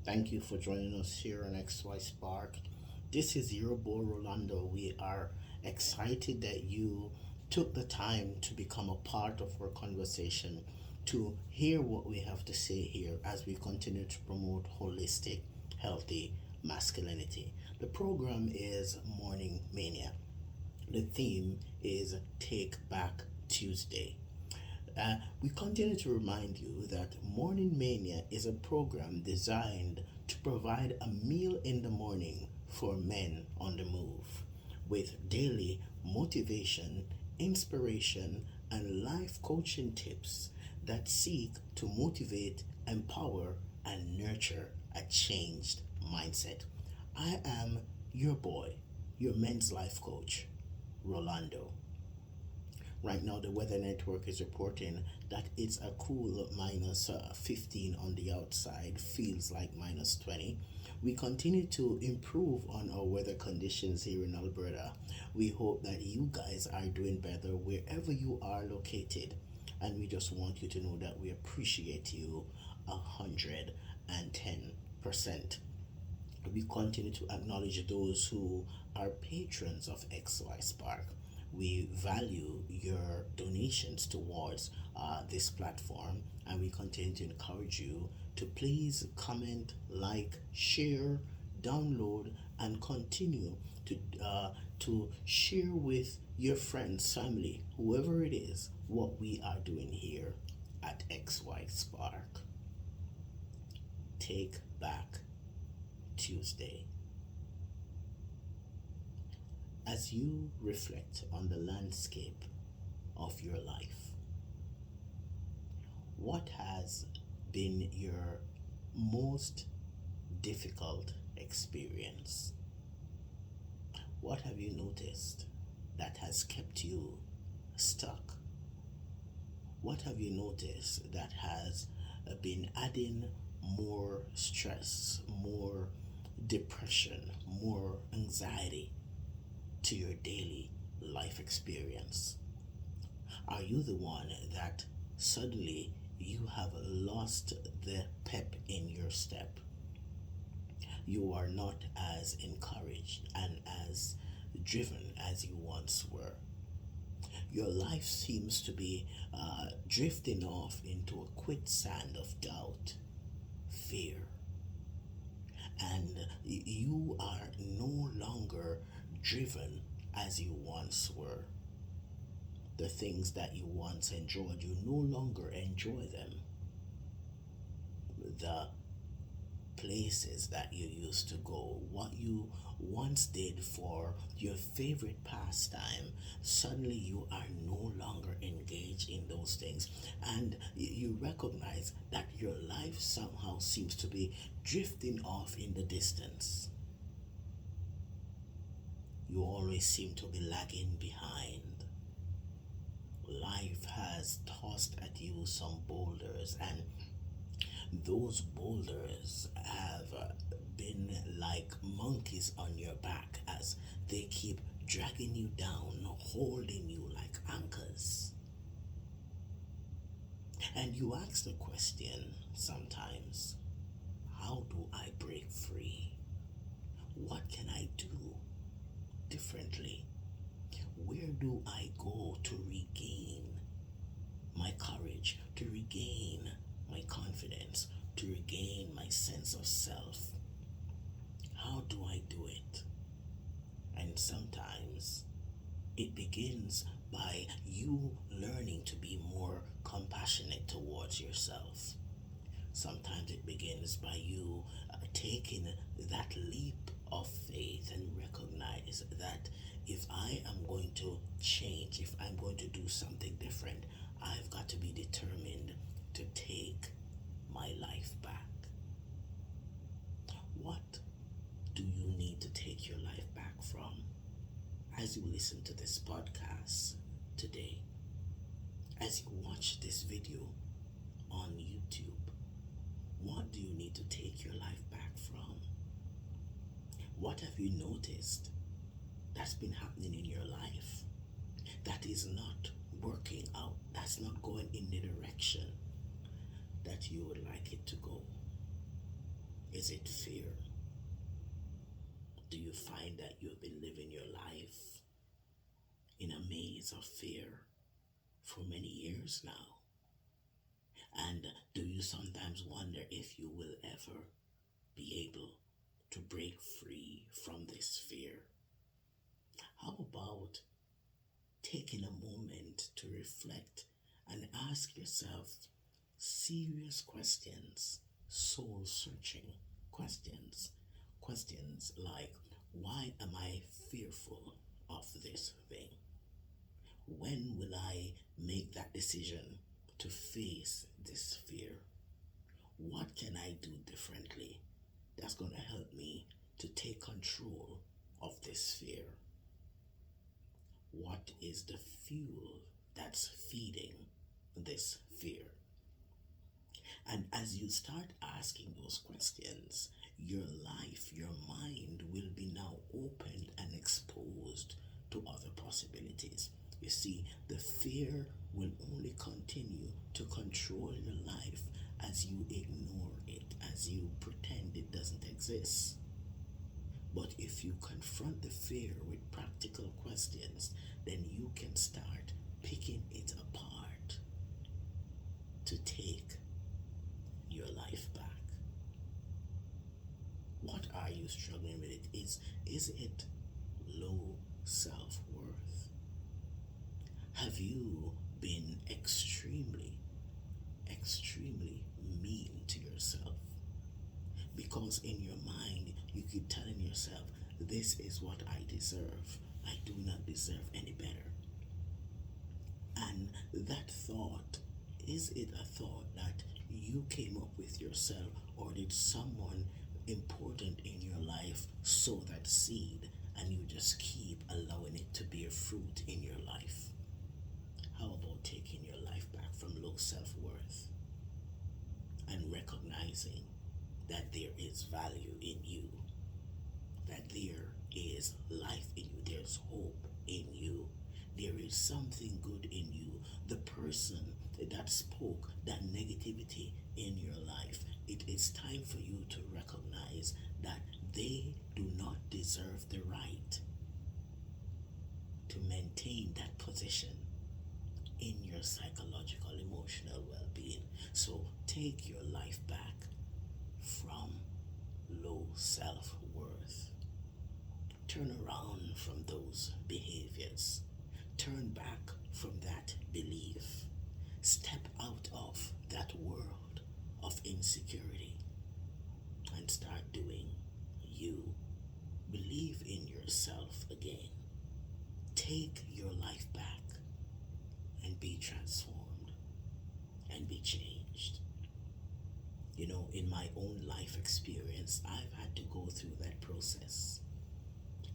Thank you for joining us here on xyspark. This is your boy Rolando. We are excited that you took the time to become a part of our conversation, to hear what we have to say here as we continue to promote holistic, healthy masculinity. The program is Morning Mania. The theme is Take Back Tuesday. We continue to remind you that Morning Mania is a program designed to provide a meal in the morning for men on the move with daily motivation, inspiration, and life coaching tips that seek to motivate, empower, and nurture a changed mindset. I am your boy, your men's life coach, Rolando. Right now, the Weather Network is reporting that it's a cool minus 15 on the outside, feels like minus 20. We continue to improve on our weather conditions here in Alberta. We hope that you guys are doing better wherever you are located. And we just want you to know that we appreciate you 110%. We continue to acknowledge those who are patrons of XY Spark. We value your donations towards this platform, and we continue to encourage you to please comment, like, share, download, and continue to share with your friends, family, whoever it is, what we are doing here at XY Spark. Take Back Tuesday. As you reflect on the landscape of your life, what has been your most difficult experience? What have you noticed that has kept you stuck? What have you noticed that has been adding more stress, more depression, more anxiety to your daily life experience? Are you the one that suddenly you have lost the pep in your step? You are not as encouraged and as driven as you once were. Your life seems to be drifting off into a quicksand of doubt, fear, and you are no longer driven as you once were. The things that you once enjoyed, you no longer enjoy them. The places that you used to go, what you once did for your favorite pastime, suddenly you are no longer engaged in those things. And you recognize that your life somehow seems to be drifting off in the distance. You always seem to be lagging behind. Life has tossed at you some boulders, and those boulders have been like monkeys on your back as they keep dragging you down, holding you like anchors. And you ask the question sometimes, how do I break free? What can I do differently? Where do I go to regain my courage, to regain my confidence, to regain my sense of self? How do I do it? And sometimes it begins by you learning to be more compassionate towards yourself. Sometimes it begins by you taking that leap of faith and recognize that if I am going to change, if I'm going to do something different, I've got to be determined to take my life back. What do you need to take your life back from? As you listen to this podcast today, as you watch this video on YouTube, what do you need to take your life back from? What have you noticed that's been happening in your life that is not working out, that's not going in the direction that you would like it to go? Is it fear? Do you find that you've been living your life in a maze of fear for many years now? And do you sometimes wonder if you will ever be able to break free from this fear? How about taking a moment to reflect and ask yourself serious questions, soul searching questions? Questions like, why am I fearful of this thing? When will I make that decision to face this fear? What can I do differently that's going to help me to take control of this fear? What is the fuel that's feeding this fear? And as you start asking those questions, your life, your mind will be now opened and exposed to other possibilities. You see, the fear will only continue to control your life as you ignore it, as you pretend it doesn't exist. But if you confront the fear with practical questions, then you can start picking it apart to take your life back. What are you struggling with? Is it low self-worth? Have you been extremely mean to yourself? Because in your mind, you keep telling yourself, this is what I deserve. I do not deserve any better. And that thought, is it a thought that you came up with yourself, or did someone important in your life sow that seed and you just keep allowing it to bear fruit in your life? How about taking your life back from low self-worth and recognizing that there is value in you, that there is life in you, there's hope in you, there is something good in you? The person that spoke that negativity in your life, it is time for you to recognize that they do not deserve the right to maintain that position in your psychological, emotional well-being. So take your life back from low self-worth. Turn around from those behaviors. Turn back from that belief. Step out of that world of insecurity and start doing you. Believe in yourself again. Take your life back and be transformed and be changed. You know, in my own life experience, I've had to go through that process.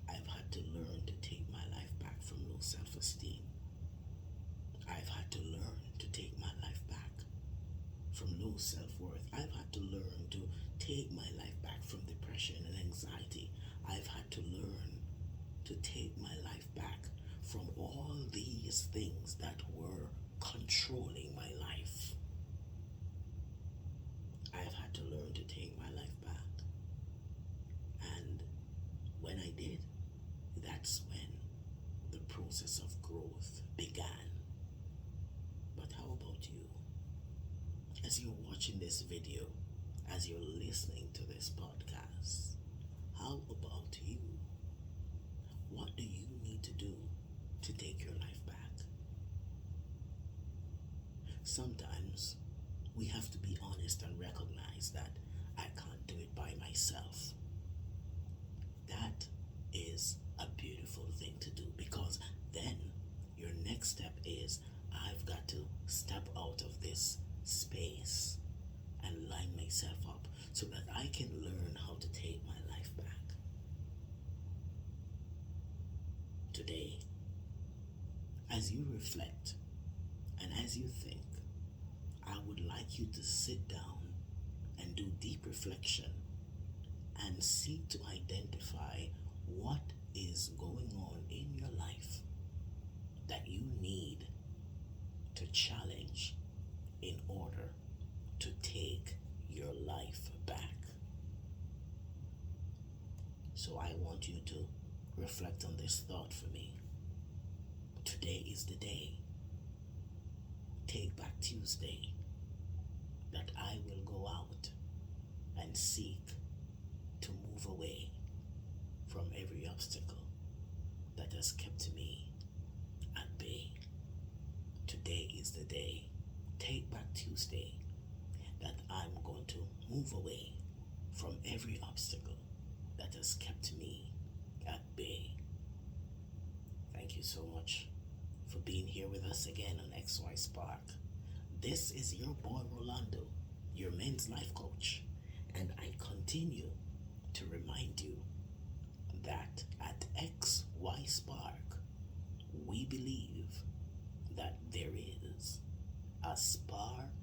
I've had to learn to take my life back from low self-esteem. I've had to learn to take my life back from low self-worth. I've had to learn to take my life back from depression and anxiety. I've had to learn to take my life back from all these things that were controlling my life. I've had to learn to take my life back. And when I did, that's when the process of growth began. But how about you? As you're watching this video, as you're listening to this podcast, how about you? What do you need to do to take your life back? Sometimes we have to be honest and recognize that I can't do it by myself. That is a beautiful thing to do, because then your next step is, I've got to step out of this space and line myself up so that I can learn how to take my life back. Today, as you reflect and as you think, I would like you to sit down and do deep reflection and seek to identify what is going on in your life that you need to challenge in order to take your life back. So I want you to reflect on this thought for me. Today is the day, Take Back Tuesday, that I will go out and seek to move away from every obstacle that has kept me at bay. Today is the day, Take Back Tuesday, that I'm going to move away from every obstacle that has kept me at bay. Thank you so much for being here with us again on xyspark. This is your boy Rolando, your men's life coach, and I continue to remind you that at xyspark we believe that there is a spark